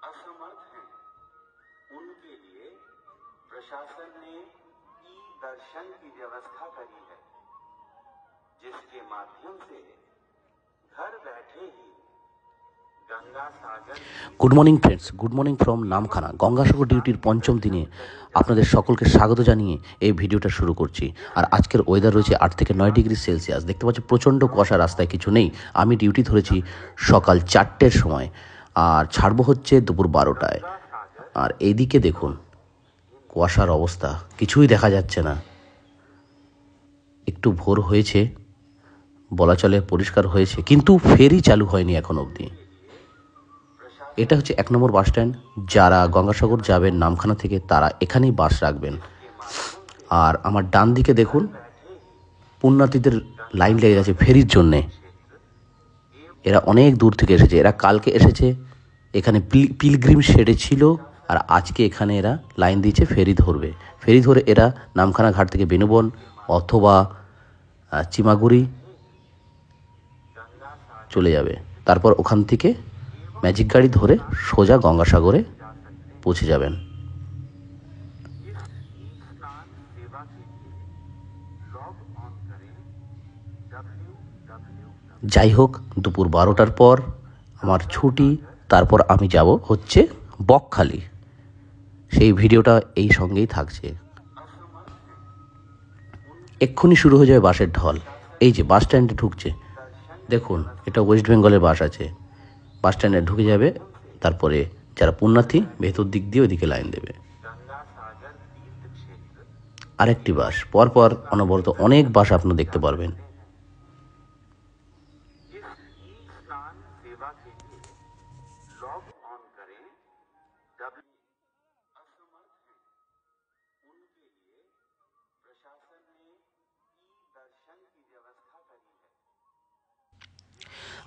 असमर्थ हैं, उनके लिए प्रशासन ने ई दर्शन की व्यवस्था करी है, जिसके माध्यम से घर बैठे ही Ganga Sagar. Good morning friends, good morning from Namkhana. Gangasagar ডিউটির পঞ্চম দিনে আপনাদের সকলকে স্বাগত জানিয়ে এই ভিডিওটা শুরু করছি। আর আজকের ওয়েদার রয়েছে 8 থেকে 9 ডিগ্রি সেলসিয়াস। দেখতে পাচ্ছি প্রচণ্ড কুয়াশা, রাস্তায় কিছু নেই। আমি ডিউটি ধরেছি সকাল 4টের সময়, আর ছাড়বো হচ্ছে দুপুর 12টায়। আর এইদিকে দেখুন কুয়াশার অবস্থা, কিছুই দেখা যাচ্ছে না। একটু ভোর হয়েছে, বলা চলে পরিষ্কার হয়েছে, কিন্তু ফেরি চালু হয়নি এখন অবধি। এটা হচ্ছে 1 নম্বর বাস স্ট্যান্ড। যারা গঙ্গাসাগর যাবেন নামখানা থেকে তারা এখানেই বাস রাখবেন। আর আমার ডান দিকে দেখুন পুণ্যার্থীদের লাইন লেগে গেছে ফেরির জন্যে। এরা অনেক দূর থেকে এসেছে। এরা কালকে এসেছে, এখানে পিলগ্রিম শেডে ছিল, আর আজকে এখানে এরা লাইন দিয়েছে ফেরি ধরবে। ফেরি ধরে এরা নামখানা ঘাট থেকে বেনুবন অথবা চিমাগুড়ি চলে যাবে। তারপর ওখান থেকে ম্যাজিক গাড়ি ধরে সোজা গঙ্গাসাগরে পৌঁছে যাবেন। যাই হোক, দুপুর 12টার পর আমার ছুটি। তারপর আমি যাব হচ্ছে বকখালি। সেই ভিডিওটা এই সঙ্গেই থাকছে। এক্ষুনি শুরু হয়ে যাবে বাসের ঢল। এই যে বাস স্ট্যান্ডে ঢুকছে, দেখুন এটা ওয়েস্ট বেঙ্গলের বাস আছে। বাস স্ট্যান্ডে ঢুকে যাবে, তারপরে যারা পুণ্যার্থী ভেতর দিক দিয়ে ওইদিকে লাইন দেবে। আরেকটি বাস পরপর অনবরত অনেক বাস আপনারা দেখতে পারবেন।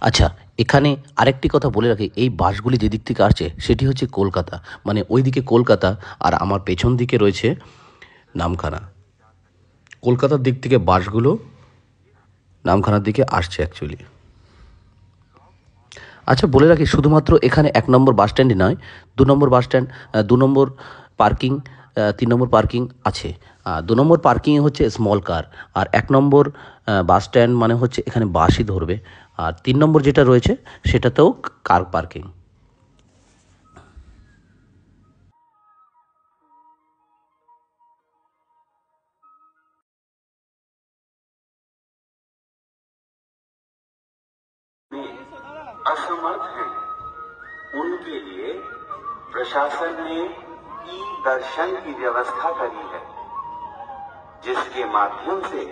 আচ্ছা, এখানে আরেকটি কথা বলে রাখি, এই বাসগুলি যেদিক থেকে আসছে সেটি হচ্ছে কলকাতা, মানে ওইদিকে কলকাতা, আর আমার পেছন দিকে রয়েছে নামখানা। কলকাতার দিক থেকে বাসগুলো নামখানার দিকে আসছে অ্যাকচুয়ালি। আচ্ছা, বলে রাখি শুধুমাত্র এখানে 1 নম্বর বাস স্ট্যান্ডই নয়, 2 নম্বর বাস স্ট্যান্ড, 2 নম্বর পার্কিং, 3 নম্বর পার্কিং আছে। 2 নম্বর পার্কিংয়ে হচ্ছে স্মল কার, আর 1 নম্বর বাস স্ট্যান্ড মানে হচ্ছে এখানে বাসই ধরবে। আর 3 নম্বর যেটা রয়েছে সেটাতেও কার পার্কিং। असमर्थ हैं, उनके लिए प्रशासन ने ई दर्शन की व्यवस्था करी है, जिसके माध्यम से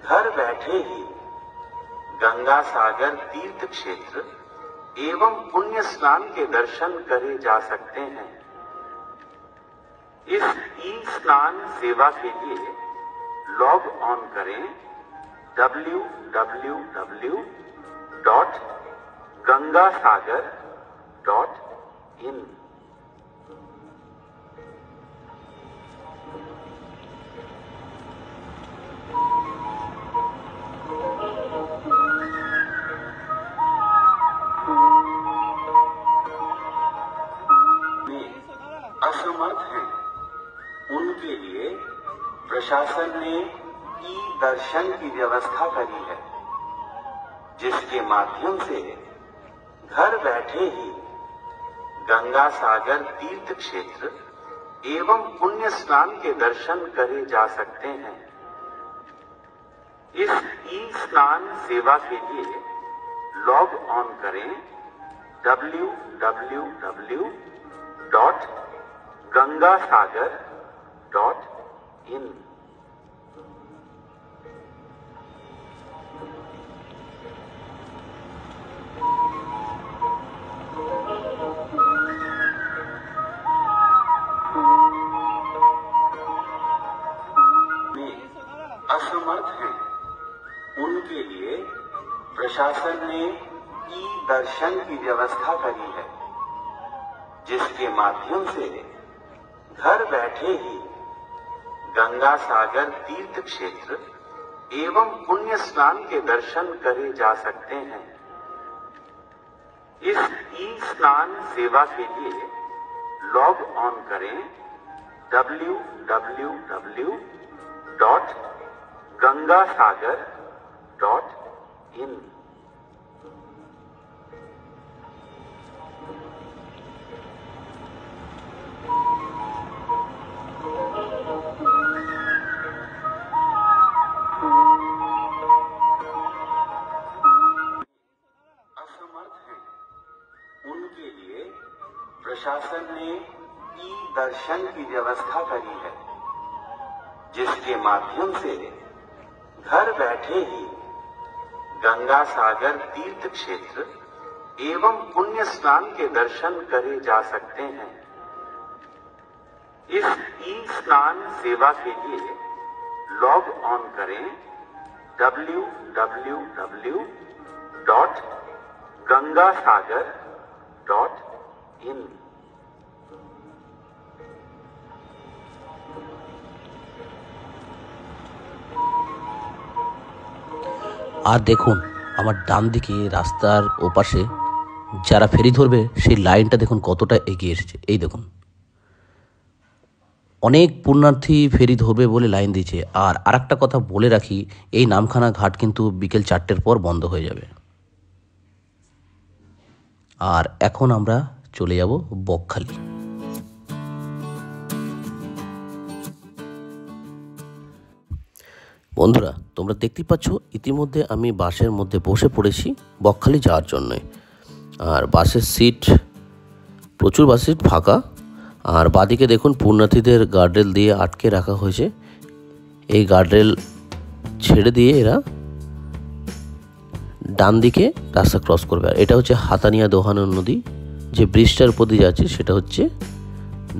घर बैठे ही गंगा सागर तीर्थ क्षेत्र एवं पुण्य स्नान के दर्शन करे जा सकते हैं। इस ई स्नान सेवा के लिए लॉग ऑन करें www.gangasagar.in। असमर्थ हैं, उनके लिए प्रशासन ने ई दर्शन की व्यवस्था करी है, जिसके माध्यम से घर बैठे ही गंगा सागर तीर्थ क्षेत्र एवं पुण्य स्नान के दर्शन करे जा सकते हैं। इस ई स्नान सेवा के लिए लॉग ऑन करें www.gangasagar.in। असमर्थ हैं, उनके लिए प्रशासन ने ई दर्शन की व्यवस्था करी है, जिसके माध्यम से घर बैठे ही गंगा सागर तीर्थ क्षेत्र एवं पुण्य स्नान के दर्शन करे जा सकते हैं। इस ई स्नान सेवा के लिए लॉग ऑन करें www.gangasagar.in। असमर्थ हैं उनके लिए प्रशासन ने ई दर्शन की व्यवस्था करी है, जिसके माध्यम से घर बैठे ही गंगा सागर तीर्थ क्षेत्र एवं पुण्य स्नान के दर्शन करे जा सकते हैं। इस ई स्नान सेवा के लिए लॉग ऑन करें www.gangasagar.in। আর দেখুন আমার ডান দিকে রাস্তার ওপাশে যারা ফেরি ধরবে সেই লাইনটা দেখুন কতটা এগিয়ে এসেছে। এই দেখুন অনেক পুণ্যার্থী ফেরি ধরবে বলে লাইন দিয়েছে। আর আরেকটা কথা বলে রাখি, এই নামখানা ঘাট কিন্তু বিকেল 4টের পর বন্ধ হয়ে যাবে। আর এখন আমরা চলে যাব বকখালি। বন্ধুরা তোমরা দেখতেই পাচ্ছ ইতিমধ্যে আমি বাসের মধ্যে বসে পড়েছি বকখালি যাওয়ার জন্য। আর বাসের সিট প্রচুর বাস সিট ফাঁকা। আর বাদিকে দেখুন পুণ্যার্থীদের গার্ডরেল দিয়ে আটকে রাখা হয়েছে। এই গার্ডরেল ছেড়ে দিয়ে এরা ডান দিকে রাস্তা ক্রস করবে। আর এটা হচ্ছে হাতানিয়া দোহানো নদী। যে ব্রিজটার উপর দিয়ে যাচ্ছে সেটা হচ্ছে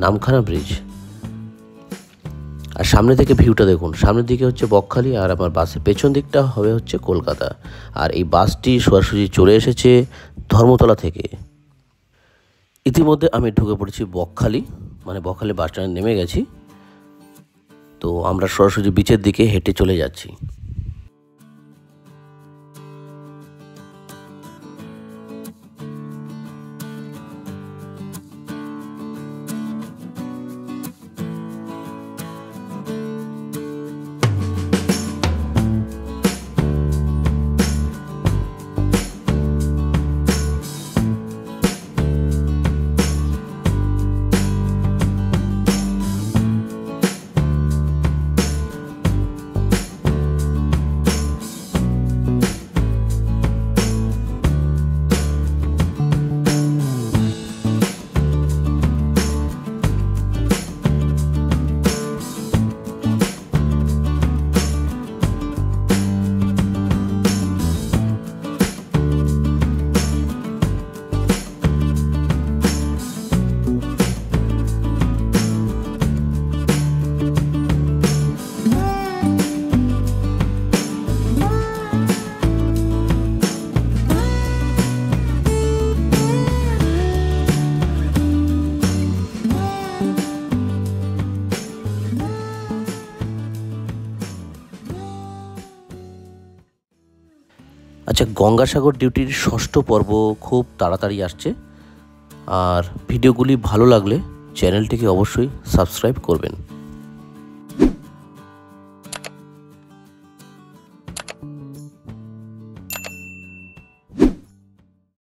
নামখানা ব্রিজ। আর সামনে থেকে ভিউটা দেখুন, সামনের দিকে হচ্ছে বকখালি আর আমার বাসের পেছন দিকটা হবে হচ্ছে কলকাতা। আর এই বাসটি সরাসরি চলে এসেছে ধর্মতলা থেকে। ইতিমধ্যে আমি ঢুকে পড়েছি বকখালি, মানে বকখালি বাস স্ট্যান্ডে নেমে গেছি। তো আমরা সরাসরি বিচের দিকে হেঁটে চলে যাচ্ছি। আচ্ছা, গঙ্গাসাগর ডিউটির 6ষ্ঠ পর্ব খুব তাড়াতাড়ি আসছে। আর ভিডিওগুলি ভালো লাগলে চ্যানেলটিকে অবশ্যই সাবস্ক্রাইব করবেন।